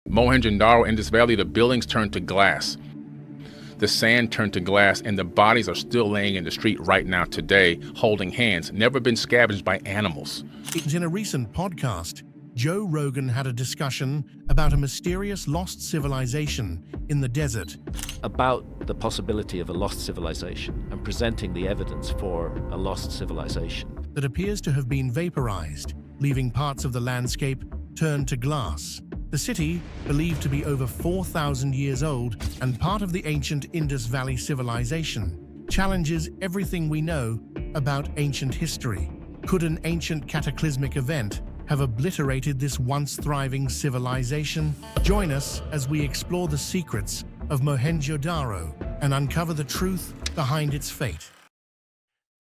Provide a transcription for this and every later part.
Mohenjo-Daro, Indus Valley, the buildings turned to glass. The sand turned to glass, and the bodies are still laying in the street right now today, holding hands, never been scavenged by animals. In a recent podcast, Joe Rogan had a discussion about a mysterious lost civilization in the desert. About the possibility of a lost civilization and presenting the evidence for a lost civilization. That appears to have been vaporized, leaving parts of the landscape turned to glass. The city, believed to be over 4,000 years old and part of the ancient Indus Valley Civilization, challenges everything we know about ancient history. Could an ancient cataclysmic event have obliterated this once thriving civilization? Join us as we explore the secrets of Mohenjo-Daro and uncover the truth behind its fate.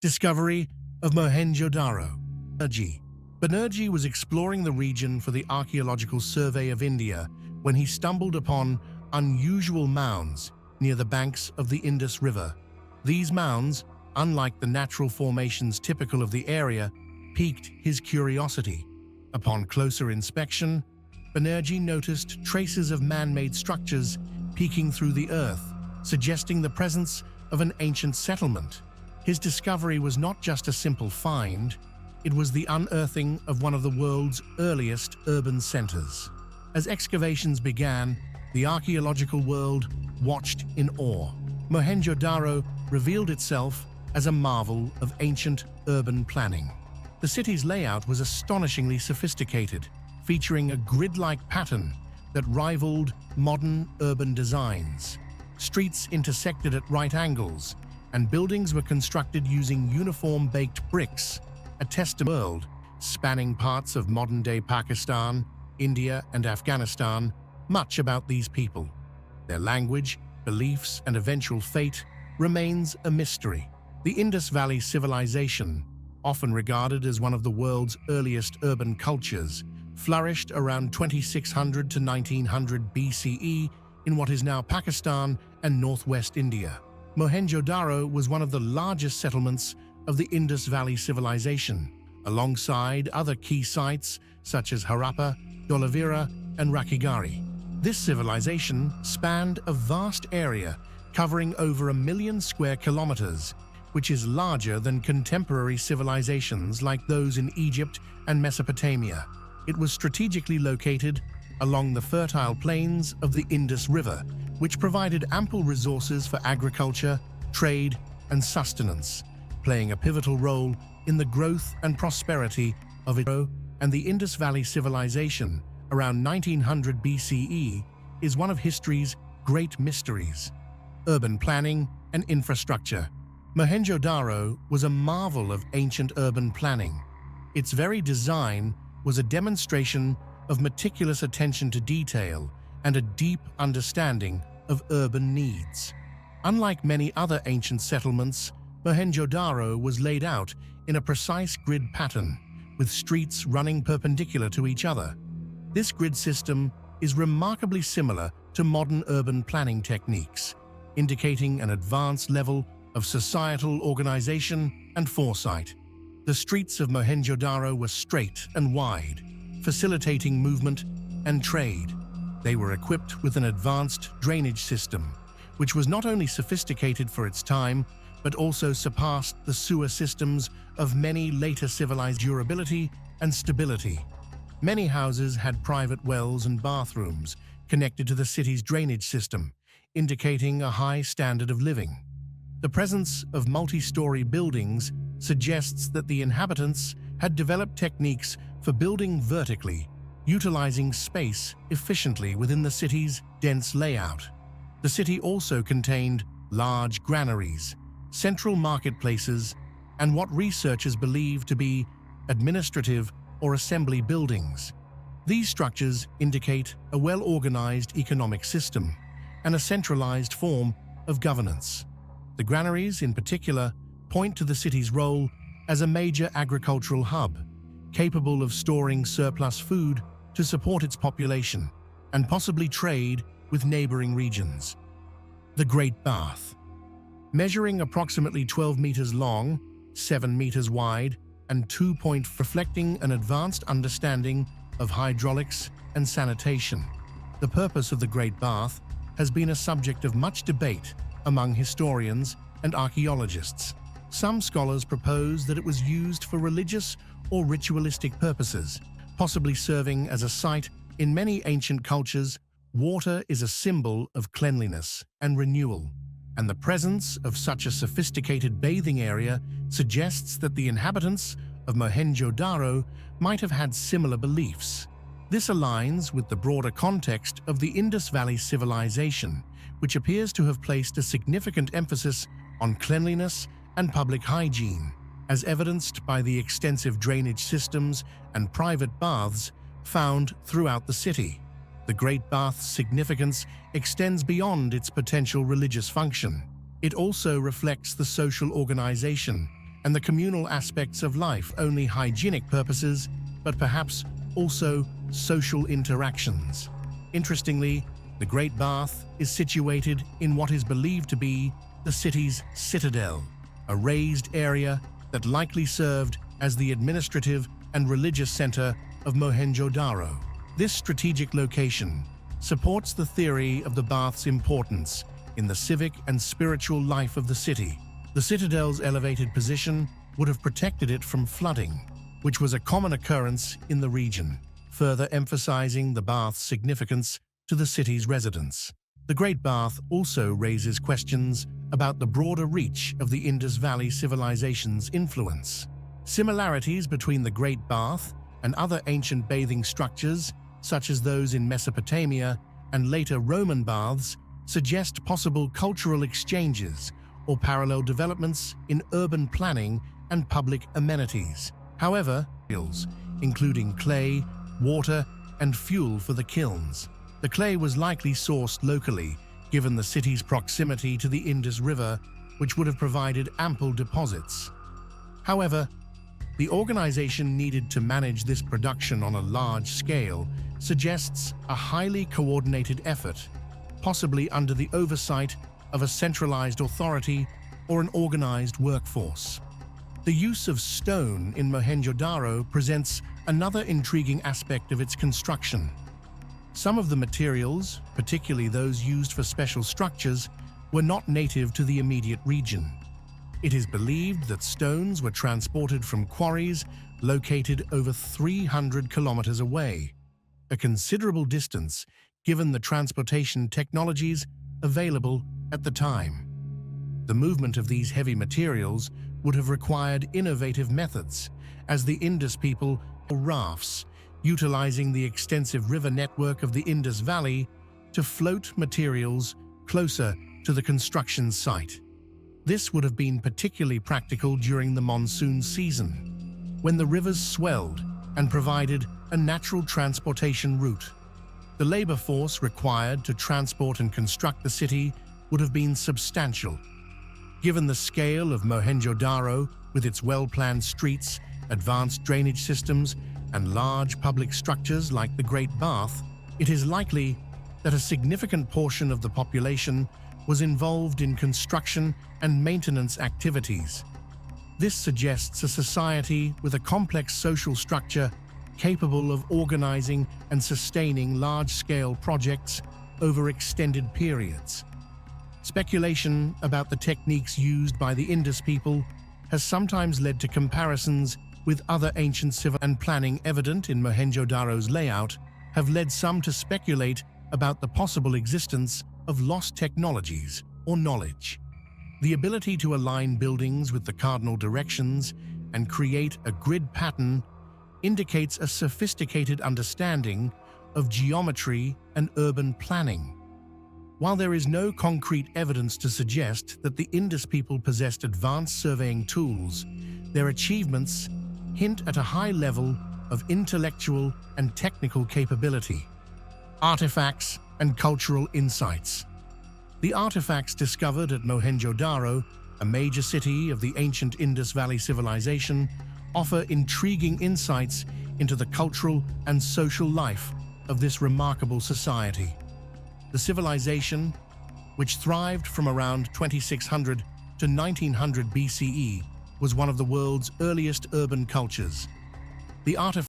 Discovery of Mohenjo-Daro. Banerjee was exploring the region for the Archaeological Survey of India when he stumbled upon unusual mounds near the banks of the Indus River. These mounds, unlike the natural formations typical of the area, piqued his curiosity. Upon closer inspection, Banerjee noticed traces of man-made structures peeking through the earth, suggesting the presence of an ancient settlement. His discovery was not just a simple find, it was the unearthing of one of the world's earliest urban centers. As excavations began, the archaeological world watched in awe. Mohenjo-Daro revealed itself as a marvel of ancient urban planning. The city's layout was astonishingly sophisticated, featuring a grid-like pattern that rivaled modern urban designs. Streets intersected at right angles, and buildings were constructed using uniform baked bricks, a testament world spanning parts of modern-day Pakistan, India, and Afghanistan. Much about these people, their language, beliefs, and eventual fate remains a mystery. The Indus Valley Civilization, often regarded as one of the world's earliest urban cultures, flourished around 2600 to 1900 BCE in what is now Pakistan and northwest India. Mohenjo-Daro was one of the largest settlements of the Indus Valley Civilization, alongside other key sites such as Harappa, Dholavira, and Rakhigarhi. This civilization spanned a vast area covering over 1 million square kilometers, which is larger than contemporary civilizations like those in Egypt and Mesopotamia. It was strategically located along the fertile plains of the Indus River, which provided ample resources for agriculture, trade, and sustenance, playing a pivotal role in the growth and prosperity of it. And the Indus Valley Civilization, around 1900 BCE, is one of history's great mysteries. Urban planning and infrastructure. Mohenjo-Daro was a marvel of ancient urban planning. Its very design was a demonstration of meticulous attention to detail and a deep understanding of urban needs. Unlike many other ancient settlements, Mohenjo-Daro was laid out in a precise grid pattern, with streets running perpendicular to each other. This grid system is remarkably similar to modern urban planning techniques, indicating an advanced level of societal organization and foresight. The streets of Mohenjo-Daro were straight and wide, facilitating movement and trade. They were equipped with an advanced drainage system, which was not only sophisticated for its time, but also surpassed the sewer systems of many later civilized. Durability and stability. Many houses had private wells and bathrooms connected to the city's drainage system, indicating a high standard of living. The presence of multi-story buildings suggests that the inhabitants had developed techniques for building vertically, utilizing space efficiently within the city's dense layout. The city also contained large granaries, central marketplaces, and what researchers believe to be administrative or assembly buildings. These structures indicate a well-organized economic system and a centralized form of governance. The granaries, in particular, point to the city's role as a major agricultural hub, capable of storing surplus food to support its population and possibly trade with neighboring regions. The Great Bath. Measuring approximately 12 meters long, 7 meters wide, and 2 reflecting an advanced understanding of hydraulics and sanitation. The purpose of the Great Bath has been a subject of much debate among historians and archaeologists. Some scholars propose that it was used for religious or ritualistic purposes, possibly serving as a site. In many ancient cultures, water is a symbol of cleanliness and renewal, and the presence of such a sophisticated bathing area suggests that the inhabitants of Mohenjo-Daro might have had similar beliefs. This aligns with the broader context of the Indus Valley Civilization, which appears to have placed a significant emphasis on cleanliness and public hygiene, as evidenced by the extensive drainage systems and private baths found throughout the city. The Great Bath's significance extends beyond its potential religious function. It also reflects the social organization and the communal aspects of life, only hygienic purposes, but perhaps also social interactions. Interestingly, the Great Bath is situated in what is believed to be the city's citadel, a raised area that likely served as the administrative and religious center of Mohenjo-Daro. This strategic location supports the theory of the bath's importance in the civic and spiritual life of the city. The citadel's elevated position would have protected it from flooding, which was a common occurrence in the region, further emphasizing the bath's significance to the city's residents. The Great Bath also raises questions about the broader reach of the Indus Valley Civilization's influence. Similarities between the Great Bath and other ancient bathing structures, such as those in Mesopotamia and later Roman baths, suggest possible cultural exchanges or parallel developments in urban planning and public amenities. However, including clay, water, and fuel for the kilns. The clay was likely sourced locally, given the city's proximity to the Indus River, which would have provided ample deposits. However, the organization needed to manage this production on a large scale suggests a highly coordinated effort, possibly under the oversight of a centralized authority or an organized workforce. The use of stone in Mohenjo-Daro presents another intriguing aspect of its construction. Some of the materials, particularly those used for special structures, were not native to the immediate region. It is believed that stones were transported from quarries located over 300 kilometers away, a considerable distance given the transportation technologies available at the time. The movement of these heavy materials would have required innovative methods, as the Indus people built rafts, utilizing the extensive river network of the Indus Valley to float materials closer to the construction site. This would have been particularly practical during the monsoon season, when the rivers swelled and provided a natural transportation route. The labor force required to transport and construct the city would have been substantial. Given the scale of Mohenjo-Daro, with its well-planned streets, advanced drainage systems, and large public structures like the Great Bath, it is likely that a significant portion of the population was involved in construction and maintenance activities. This suggests a society with a complex social structure capable of organizing and sustaining large-scale projects over extended periods. Speculation about the techniques used by the Indus people has sometimes led to comparisons with other ancient civil and planning evident in Mohenjo-Daro's layout have led some to speculate about the possible existence of lost technologies or knowledge. The ability to align buildings with the cardinal directions and create a grid pattern indicates a sophisticated understanding of geometry and urban planning. While there is no concrete evidence to suggest that the Indus people possessed advanced surveying tools, their achievements hint at a high level of intellectual and technical capability. Artifacts and cultural insights. The artifacts discovered at Mohenjo-Daro, a major city of the ancient Indus Valley Civilization, offer intriguing insights into the cultural and social life of this remarkable society. The civilization, which thrived from around 2600 to 1900 BCE, was one of the world's earliest urban cultures. The artifacts